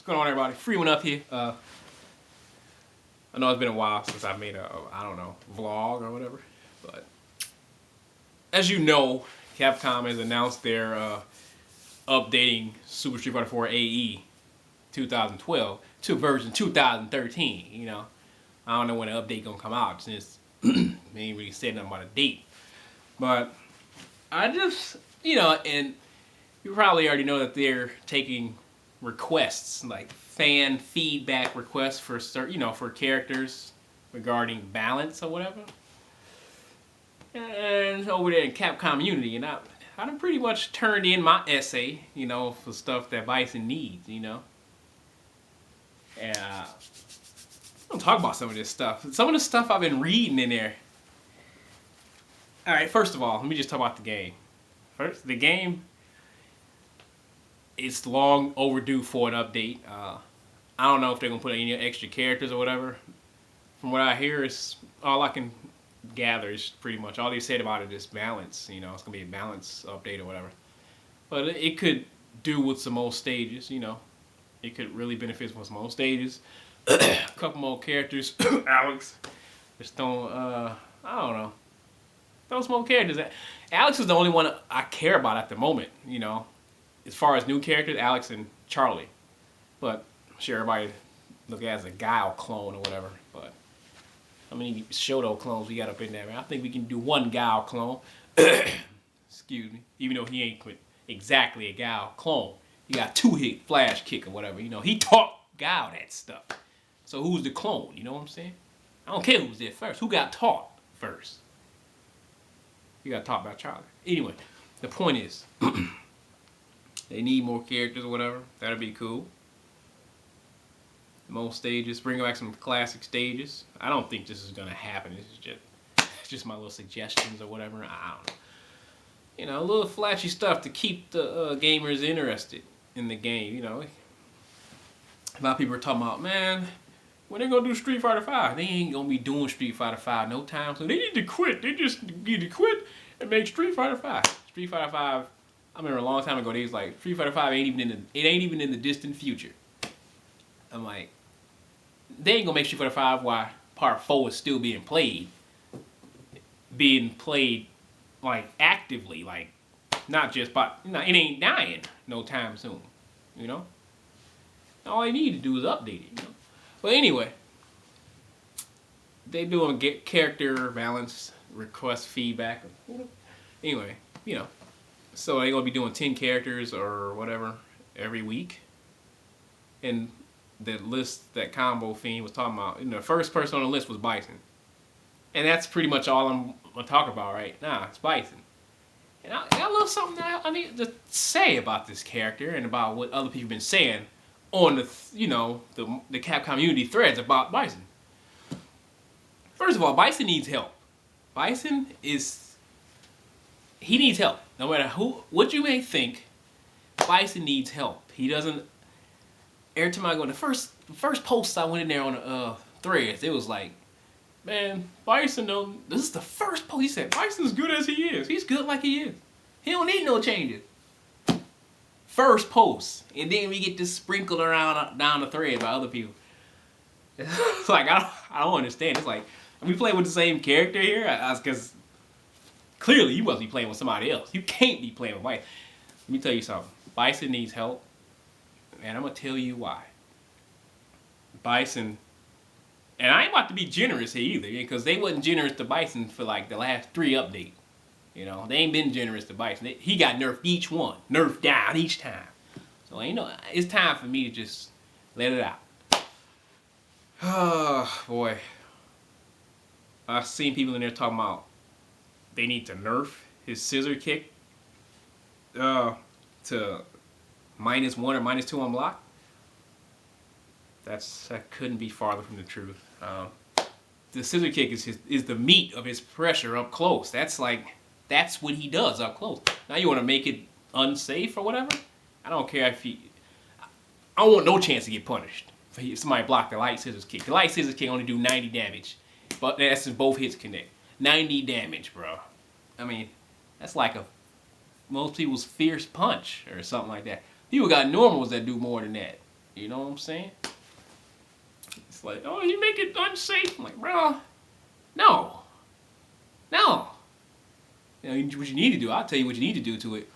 going on, everybody? Free one up here. I know it's been a while since I made a, I don't know, vlog or whatever, but as you know, Capcom has announced their updating Super Street Fighter 4 AE 2012 to version 2013. You know, I don't know when the update gonna come out since they ain't really said nothing about a date. But I just, you know, and you probably already know that they're taking requests, like fan feedback requests for certain, you know, for characters regarding balance or whatever. And over there in Capcom Unity, and I pretty much turned in my essay, you know, for stuff that Bison needs, you know. And I'll talk about some of this stuff. Some of the stuff I've been reading in there. Alright, first of all, let me just talk about the game. First, the game, it's long overdue for an update. I don't know if they're going to put any extra characters or whatever. From what I hear, it's all I can gather is pretty much all they said about it is balance. You know, it's going to be a balance update or whatever. But it could do with some more stages, you know. It could really benefit from some more stages. A couple more characters. Alex. Just don't, I don't know. Those more characters. Alex is the only one I care about at the moment, you know. As far as new characters, Alex and Charlie. But I'm sure everybody look at it as a Guile clone or whatever. But how many Shoto clones we got up in there, man? I think we can do one Guile clone. Excuse me. Even though he ain't exactly a Guile clone. He got 2-hit flash kick or whatever. You know, he taught Guile that stuff. So who's the clone? You know what I'm saying? I don't care who was there first. Who got taught first? You got taught by Charlie. Anyway, the point is, they need more characters or whatever. That'd be cool. More stages. Bring back some classic stages. I don't think this is gonna happen. This is just my little suggestions or whatever. I don't know. You know, a little flashy stuff to keep the gamers interested in the game. You know, a lot of people are talking about, man, when they gonna do Street Fighter 5? They ain't gonna be doing Street Fighter 5 no time soon. They need to quit. They just need to quit and make Street Fighter 5. Street Fighter 5. I remember a long time ago they was like, Street Fighter 5 ain't even in the distant future. I'm like, they ain't gonna make Street Fighter 5 while Part 4 is still being played like actively, like not just but you know, it ain't dying no time soon. You know, all they need to do is update it. You know. But anyway, they doing character balance request feedback. Anyway, you know, so they're gonna be doing 10 characters or whatever every week. And that list, that combo fiend was talking about, you know, the first person on the list was Bison. And that's pretty much all I'm gonna talk about right now. It's Bison. And I got a little something that I need to say about this character and about what other people have been saying on the, you know, the Capcom Unity threads about Bison. First of all, Bison needs help. Bison he needs help. No matter what you may think, Bison needs help. He doesn't. Every time I go, the first post I went in there on the threads, it was like, man, Bison, though, this is the first post. He said, Bison's good as he is. He's good like he is. He don't need no changes. First post. And then we get this sprinkled around down the thread by other people. It's like, I don't understand. It's like, are we playing with the same character here? Because clearly you must be playing with somebody else. You can't be playing with Bison. Let me tell you something. Bison needs help. And I'm going to tell you why. Bison, and I ain't about to be generous here either, because they wasn't generous to Bison for like the last 3 updates. You know, they ain't been generous to Bison. He got nerfed each one. Nerfed down each time. So ain't no, it's time for me to just let it out. Oh, boy. I've seen people in there talking about they need to nerf his scissor kick to -1 or -2 on block. That couldn't be farther from the truth. The scissor kick is the meat of his pressure up close. That's what he does up close. Now you want to make it unsafe or whatever? I don't care if I don't want no chance to get punished if somebody blocked the light scissors kick. The light scissors kick only do 90 damage, but that's if both hits connect. 90 damage, bro. I mean, that's like most people's fierce punch or something like that. People got normals that do more than that. You know what I'm saying? It's like, oh, you make it unsafe. I'm like, bro, no. No. You know, what you need to do, I'll tell you what you need to do to it.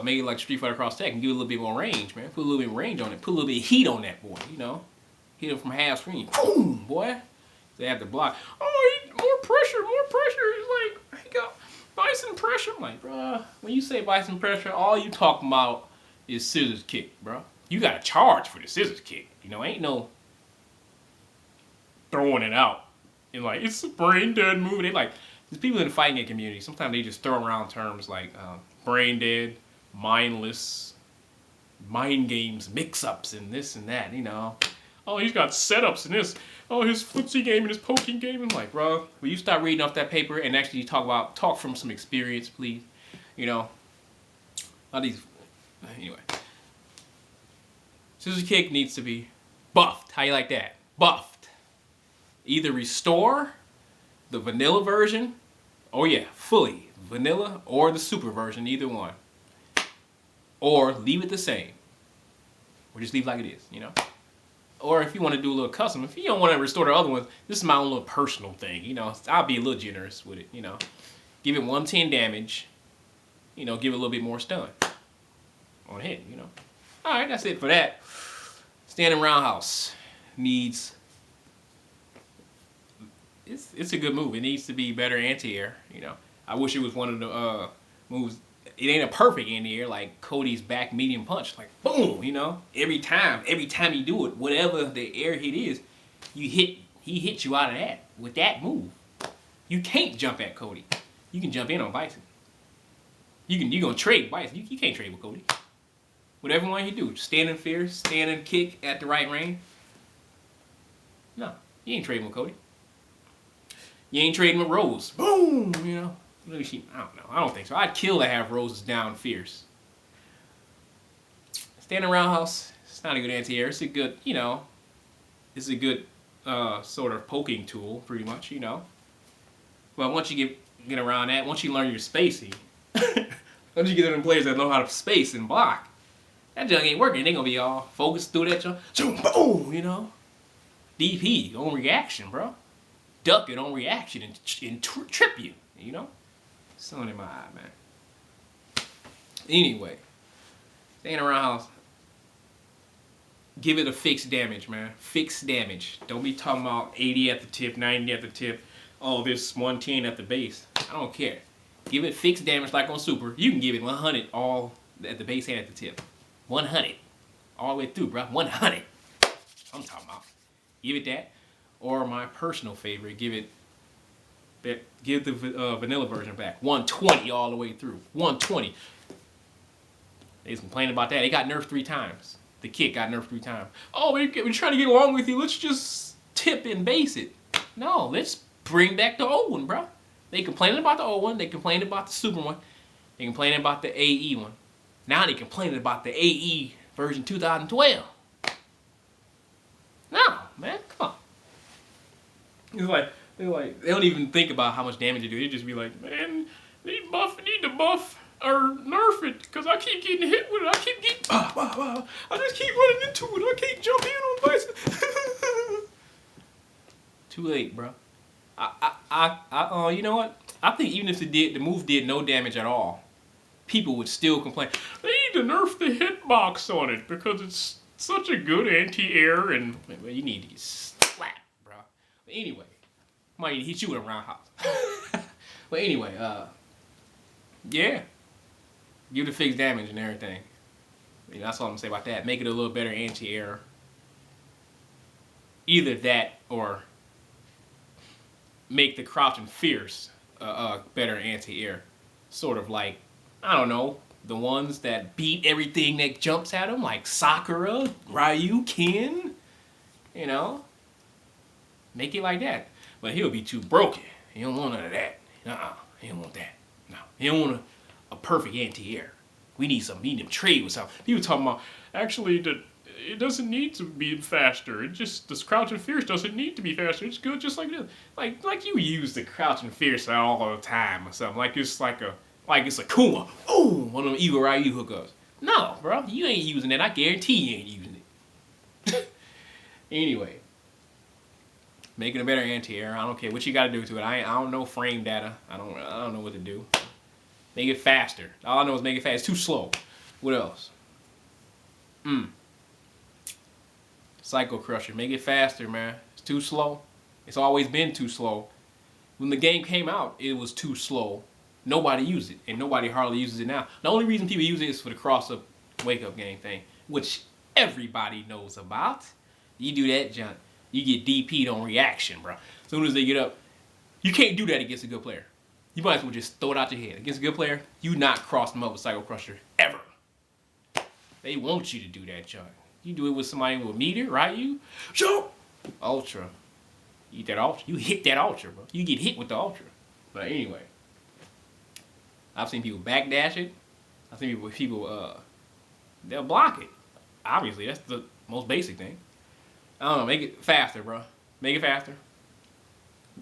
Make it like Street Fighter Cross Tech and give it a little bit more range, man. Put a little bit of range on it. Put a little bit of heat on that boy, you know. Hit it from half screen. Boom, boy. They have to block. Oh, more pressure, more pressure. It's like, he got Bison pressure. I'm like, bro, when you say Bison pressure, all you talking about is scissors kick, bro. You got to charge for the scissors kick. You know, ain't no throwing it out. And like, it's a brain dead move. They like, there's people in the fighting game community, sometimes they just throw around terms like brain dead, mindless, mind games, mix-ups, and this and that, you know. Oh, he's got setups and this. Oh, his footsie game and his poking game. I'm like, bro, will you stop reading off that paper and actually talk from some experience, please? You know, all these. Anyway, scissor kick needs to be buffed. How you like that? Buffed. Either restore the vanilla version, oh yeah, fully vanilla, or the super version, either one. Or leave it the same. Or just leave it like it is, you know? Or if you want to do a little custom, if you don't want to restore the other ones, this is my own little personal thing, you know? I'll be a little generous with it, you know? Give it 110 damage, you know, give it a little bit more stun on hit, you know? Alright, that's it for that. Standing roundhouse needs... It's a good move. It needs to be better anti-air, you know? I wish it was one of the moves... It ain't a perfect anti-air like Cody's back medium punch. Like, boom, you know? Every time you do it, whatever the air hit is, he hits you out of that with that move. You can't jump at Cody. You can jump in on Bison. You're going to trade Bison. You can't trade with Cody. Whatever one you do, stand and fierce, stand and kick at the right range. No, you ain't trading with Cody. You ain't trading with Rose. Boom, you know? I don't know. I don't think so. I'd kill to have Roses down fierce. Standing roundhouse, it's not a good anti-air. It's a good, you know, it's a good sort of poking tool, pretty much, you know. But once you get around that, once you learn your spacing, once you get them players that know how to space and block, that junk ain't working. They gonna be all focused through that junk. Boom, you know. DP on reaction, bro. Duck it on reaction and trip you, you know. Sun in my eye, man. Anyway, staying around house. Give it a fixed damage, man. Fixed damage. Don't be talking about 80 at the tip, 90 at the tip. Oh, this 110 at the base. I don't care. Give it fixed damage like on Super. You can give it 100 all at the base and at the tip. 100. All the way through, bro. 100. I'm talking about. Give it that. Or my personal favorite, give the vanilla version back. 120 all the way through. 120. They was complaining about that. They got nerfed 3 times. The kick got nerfed 3 times. Oh, we're trying to get along with you. Let's just tip and base it. No, let's bring back the old one, bro. They complaining about the old one. They complaining about the super one. They complaining about the AE one. Now they complaining about the AE version 2012. No, man, come on. It's like they don't even think about how much damage they do. They just be like, man, need to buff or nerf it because I keep getting hit with it. I keep getting I just keep running into it. I can't jump in on Bison. Too late, bro. You know what? I think even if the move did no damage at all, people would still complain. They need to nerf the hitbox on it because it's such a good anti-air and you need to get slapped, bro. But anyway, might need to hit you with a roundhouse. But anyway, yeah, give the fixed damage and everything. That's all I'm gonna say about that. Make it a little better anti-air. Either that or make the crouch and fierce better anti-air. Sort of like, I don't know, the ones that beat everything that jumps at them, like Sakura, Ryu, Ken, you know? Make it like that. But he'll be too broken. He don't want none of that. He don't want that. No, he don't want a perfect anti-air. We need him trade with something. People talking about, actually, it doesn't need to be faster. It just, this crouch and fierce doesn't need to be faster. It's good just like this. Like you use the crouch and fierce all the time or something. Like it's it's a Kuma. Ooh, one of them evil Ryu hookups. No, bro, you ain't using that. I guarantee you ain't using it. Anyway, making a better anti-air. I don't care what you got to do to it. I don't know frame data. I don't know what to do. Make it faster. All I know is make it fast. It's too slow. What else? Psycho Crusher. Make it faster, man. It's too slow. It's always been too slow. When the game came out, it was too slow. Nobody used it, and nobody hardly uses it now. The only reason people use it is for the cross-up, wake-up game thing, which everybody knows about. You do that junk, you get DP'd on reaction, bro. As soon as they get up, you can't do that against a good player. You might as well just throw it out your head. Against a good player, you not cross them up with Psycho Crusher, ever. They want you to do that junk. You do it with somebody with meter, right? You, show Ultra. You eat that Ultra. You hit that Ultra, bro. You get hit with the Ultra. But anyway, I've seen people backdash it. I've seen people they'll block it. Obviously, that's the most basic thing. I don't know, make it faster, bro. Make it faster.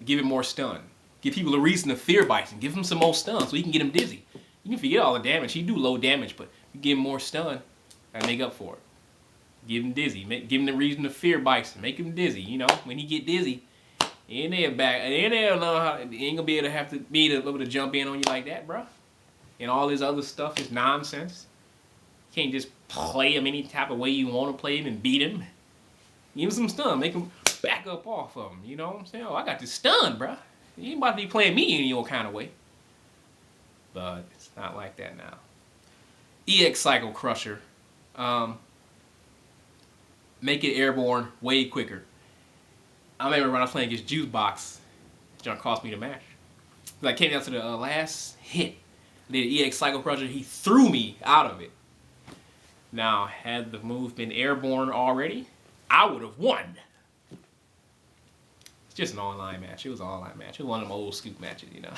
Give it more stun. Give people a reason to fear Bison. Give them some more stun so you can get them dizzy. You can forget all the damage. He do low damage, but you give him more stun and make up for it. Give him dizzy. Give him the reason to fear Bison. Make him dizzy. You know, when he get dizzy, and they'll know how. They ain't gonna be able to jump in on you like that, bro. And all this other stuff is nonsense. You can't just play him any type of way you want to play him and beat him. Give him some stun. Make him back up off of him. You know what I'm saying? Oh, I got this stun, bro. You ain't about to be playing me any old kind of way. But it's not like that now. EX Psycho Crusher. Make it airborne way quicker. I remember when I was playing against Juice Box, John cost me the match. I came down to the last hit. I did EX Psycho Crusher. He threw me out of it. Now, had the move been airborne already, I would have won. It's just an online match. It was an online match. It was one of them old scoop matches, you know.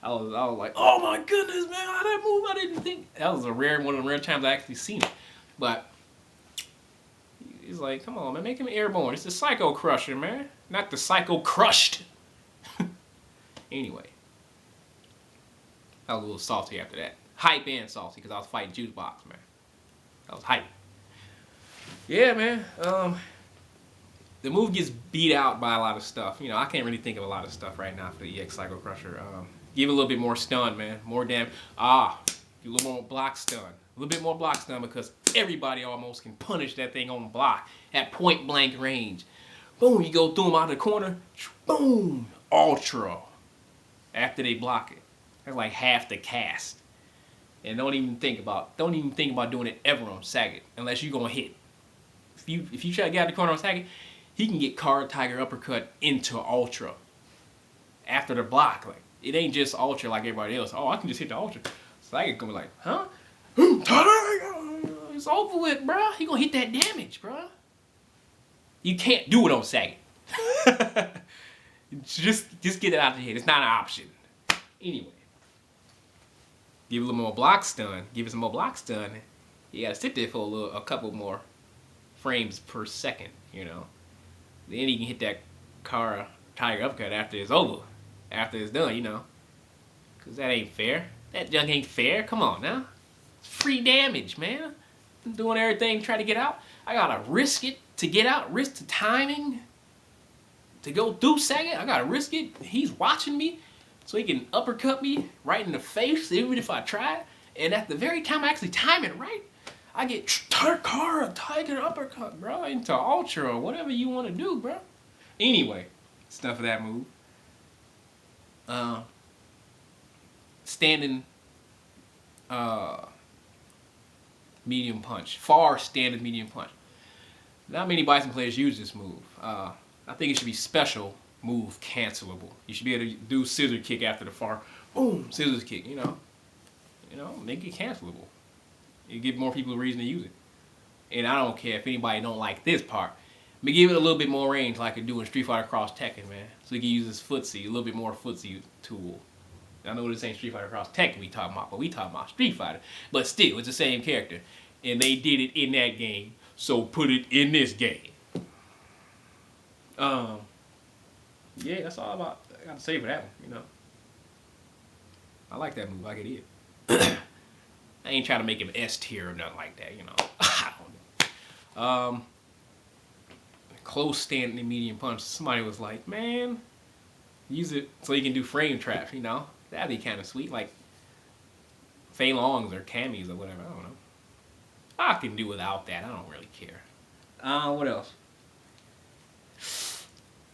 I was like, oh my goodness, man, how that move? I didn't think. That was one of the rare times I actually seen it. But he's like, come on, man, make him airborne. It's the Psycho Crusher, man, not the Psycho Crushed. Anyway, I was a little salty after that. Hype and salty because I was fighting Juice Box, man. I was hype. Yeah, man. The move gets beat out by a lot of stuff. You know, I can't really think of a lot of stuff right now for the EX Psycho Crusher. Give it a little bit more stun, man. More damage. Give a little more block stun. A little bit more block stun because everybody almost can punish that thing on block at point blank range. Boom, you go through them out of the corner. Boom, Ultra. After they block it. That's like half the cast. And don't even think about doing it ever on Sagat unless you're gonna hit. If you try to get out the corner on Sagat, he can get Card Tiger Uppercut into Ultra after the block. Like it ain't just Ultra like everybody else. Oh, I can just hit the Ultra. Sagat gonna be like, huh? It's over with, bruh. He gonna hit that damage, bruh. You can't do it on Sagat. just get it out of your head. It's not an option. Anyway. Give it a little more block stun. Give it some more block stun. You gotta sit there for a couple more frames per second, you know. Then you can hit that Card Tiger Uppercut after it's over. After it's done, you know. Cause that ain't fair. That junk ain't fair. Come on now. It's free damage, man. I'm doing everything to try to get out. I gotta risk it to get out. Risk the timing to go through Sagat. I gotta risk it. He's watching me. So he can uppercut me right in the face, even if I try. And at the very time I actually time it right, I get Card Tiger Uppercut, bro, into Ultra or whatever you want to do, bro. Anyway, stuff of that move. Standing medium punch. Far standing medium punch. Not many Bison players use this move. I think it should be special move cancelable. You should be able to do scissor kick after the far boom scissors kick, you know, make it cancelable. You give more people a reason to use it. And I don't care if anybody don't like this part. But give it a little bit more range like I do in Street Fighter Cross Tekken, man. So you can use this footsie, a little bit more footsie tool. I know this ain't Street Fighter Cross Tekken we talking about, but we talking about Street Fighter. But still, it's the same character. And they did it in that game, so put it in this game. Yeah, that's all I got to say for that one, you know. I like that move like it is. I ain't trying to make him S tier or nothing like that, you know. I don't know. close standing medium punch. Somebody was like, man, use it so you can do frame traps, you know? That'd be kind of sweet. Like Fei Longs or Camis or whatever. I don't know. I can do without that. I don't really care. What else?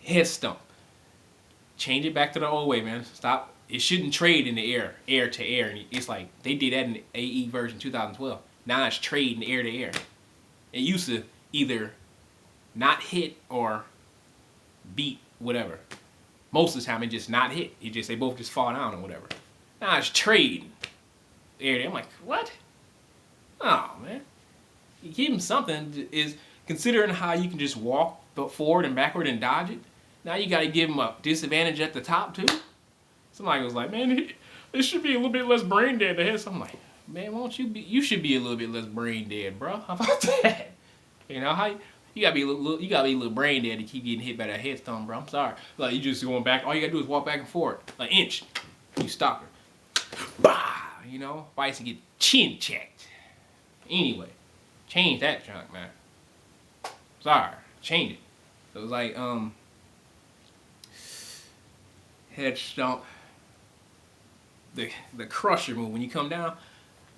Head stomp. Change it back to the old way, man. Stop. It shouldn't trade in the air to air. And it's like they did that in the AE version 2012. Now it's trading air to air. It used to either not hit or beat whatever. Most of the time it just not hit. It just they both just fall down or whatever. Now it's trading air to air. I'm like, what? Oh man. You give him something is considering how you can just walk forward and backward and dodge it. Now you got to give him a disadvantage at the top too. Somebody was like, man, this should be a little bit less brain dead to hit. So I'm like, man, won't you be? You should be a little bit less brain dead, bro. How about that? You know how you gotta be a little brain dead to keep getting hit by that head stomp, bro. I'm sorry. Like you just going back. All you gotta do is walk back and forth, an inch. You stop her. Bah! You know, Bison get chin checked. Anyway, change that junk, man. Sorry, change it. So it was like head stomp. The crusher move when you come down.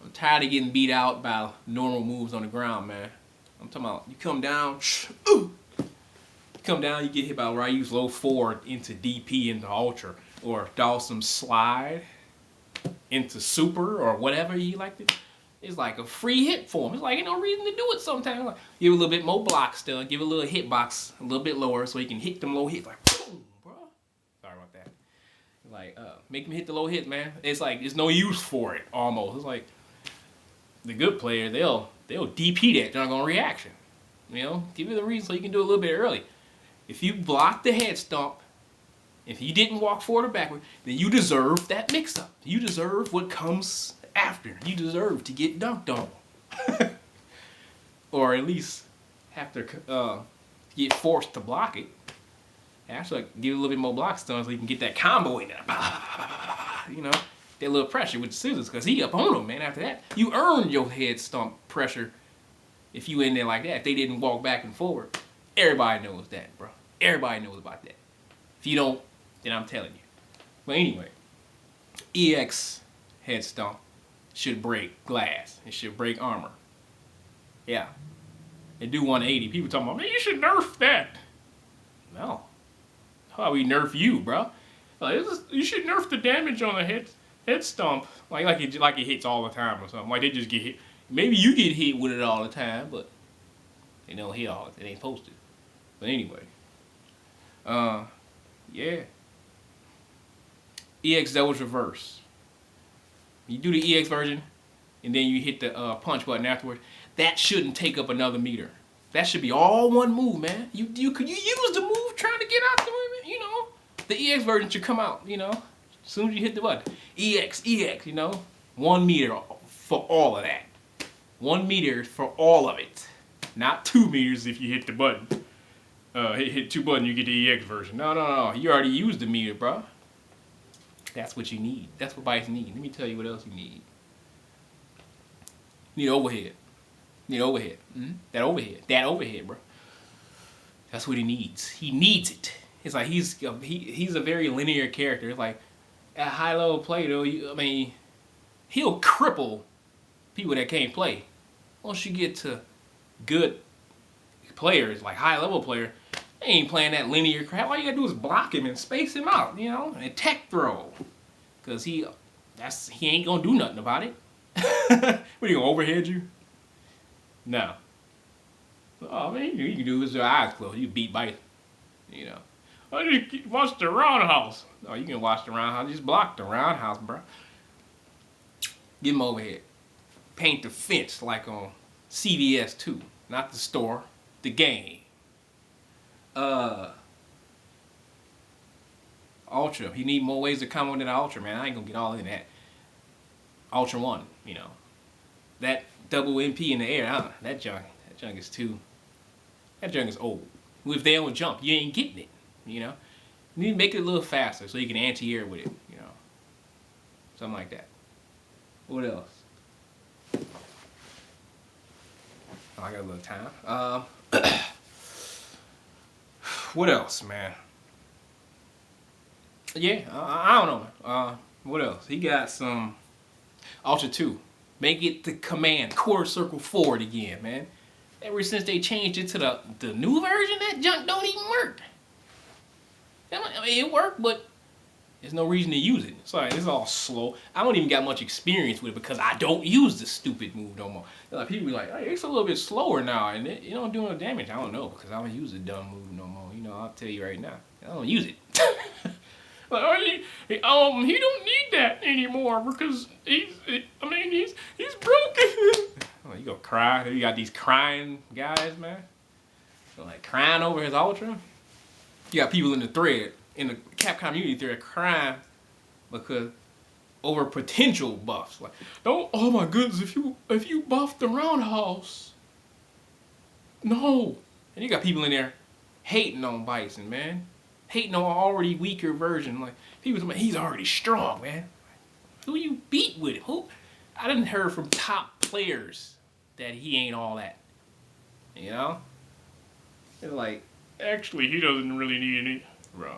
I'm tired of getting beat out by normal moves on the ground, man. I'm talking about you come down, you come down, you get hit by where I use low forward into DP into Ultra, or Dawson slide into Super or whatever you like to. It's like a free hit for him. It's like ain't no reason to do it sometimes. Like, give a little bit more block still, give a little hitbox a little bit lower so he can hit them low hits like boom, bro. Sorry about that. Like make him hit the low hits, man. It's like there's no use for it almost. It's like the good player, they'll DP that junk on reaction. You know, give you the reason so you can do it a little bit early. If you block the head stomp, if you didn't walk forward or backward, then you deserve that mix-up. You deserve what comes after. You deserve to get dunked on. Or at least have to get forced to block it. Actually, give it a little bit more block stun so you can get that combo in there. You know, that little pressure with the scissors, because he up on him, man. After that, you earned your head stomp pressure if you in there like that. If they didn't walk back and forward, everybody knows that, bro. Everybody knows about that. If you don't, then I'm telling you. But anyway, EX head stomp should break glass. It should break armor. Yeah. They do 180. People talking about, man, you should nerf that. No. How about we nerf you, bro? You should nerf the damage on the head stomp. Like it hits all the time or something. Like they just get hit. Maybe you get hit with it all the time, but they don't hit all. It ain't posted. But anyway. Yeah. EX doubles reverse. You do the EX version, and then you hit the punch button afterwards. That shouldn't take up another meter. That should be all one move, man. You use the move trying to get out the movement, you know. The EX version should come out, you know, as soon as you hit the button. EX, you know. 1 meter for all of that. 1 meter for all of it. Not 2 meters if you hit the button. Hit 2 buttons, you get the EX version. No. You already used the meter, bro. That's what you need. That's what Bison need. Let me tell you what else you need. You need overhead. You need overhead. That overhead, bro. That's what he needs. He needs it. It's like he's a very linear character. It's like at high level play though. I mean, he'll cripple people that can't play. Once you get to good players, like high level player, they ain't playing that linear crap. All you gotta do is block him and space him out, you know, and tech throw. Cause he ain't gonna do nothing about it. What, he gonna overhead you? No. Oh man, you can do it with your eyes closed. You beat Bison, you know. Oh, you watch the roundhouse. Oh, you can watch the roundhouse. Just block the roundhouse, bro. Get him overhead. Paint the fence like on CVS 2, not the store, the game. Ultra. You need more ways to combo than Ultra, man. I ain't gonna get all in that. Ultra 1, you know. That double MP in the air, that junk is too. That junk is old. If they don't jump, you ain't getting it, you know. You need to make it a little faster so you can anti-air with it, you know. Something like that. What else? Oh, I got a little time. What else, man? Yeah, I don't know. What else? He got some Ultra 2. Make it the command quarter circle forward again, man. Ever since they changed it to the new version, that junk don't even work. I mean, it worked, but there's no reason to use it. It's like, it's all slow. I don't even got much experience with it because I don't use the stupid move no more. Like, people be like, hey, it's a little bit slower now and it don't do no damage. I don't know because I don't use the dumb move no more. You know, I'll tell you right now. I don't use it. Like, oh, he don't need that anymore because he's broken. Oh, you gonna cry? You got these crying guys, man. Like crying over his Ultra. You got people in the thread, in the Cap community thread, crying because over potential buffs. Like, don't. Oh my goodness, if you buff the roundhouse, no. And you got people in there hating on Bison, man. Hating on an already weaker version. Like, people say, he's already strong, man. Who you beat with it? Who? I didn't hear from top players that he ain't all that. You know? It's like, actually, he doesn't really need any. Bro.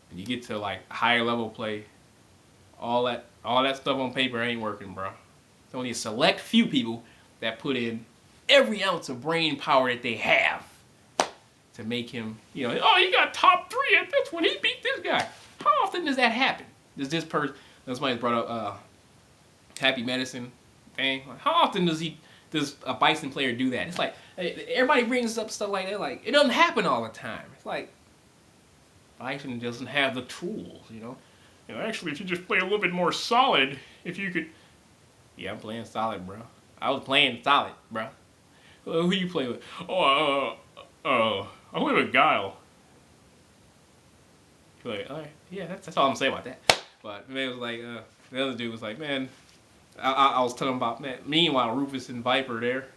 When you get to like higher level play, all that stuff on paper ain't working, bro. It's only a select few people that put in every ounce of brain power that they have to make him, you know, oh, he got top 3 at this when he beat this guy. How often does that happen? Does this person, somebody's brought up Happy Medicine thing. Like, how often does a Bison player do that? It's like, everybody brings up stuff like that. Like, it doesn't happen all the time. It's like, Bison doesn't have the tools, you know? You know, actually, if you just play a little bit more solid, if you could... Yeah, I'm playing solid, bro. I was playing solid, bro. Who you play with? I play with Guile. Like, all right, yeah, that's all I'm saying about that. But man, it was like, the other dude was like, man, I was telling him about, man, meanwhile, Rufus and Viper there,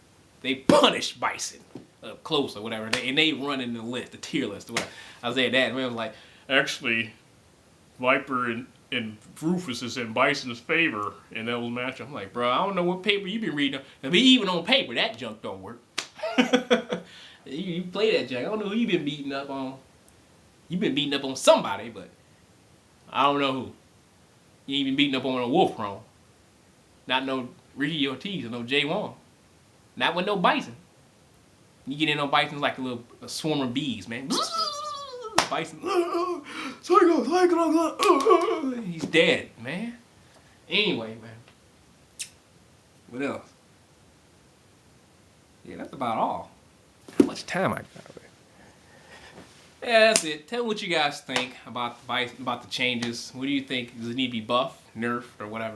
they punish Bison up close or whatever, and they run in the list, the tier list or whatever. I was saying that, and man was like, actually, Viper and Rufus is in Bison's favor in those matches. I'm like, bro, I don't know what paper you been reading. I mean, even on paper, that junk don't work. You play that junk. I don't know who you been beating up on. You been beating up on somebody, but I don't know who. You ain't been beating up on a Wolf Chrome. Not no Ricky Ortiz or no J Wong. Not with no Bison. You get in on Bison's like a swarm of bees, man. Bison. He's dead, man. Anyway, man. What else? Yeah, that's about all. How much time I got? Yeah, that's it. Tell me what you guys think about the changes. What do you think? Does it need to be buffed, nerfed, or whatever?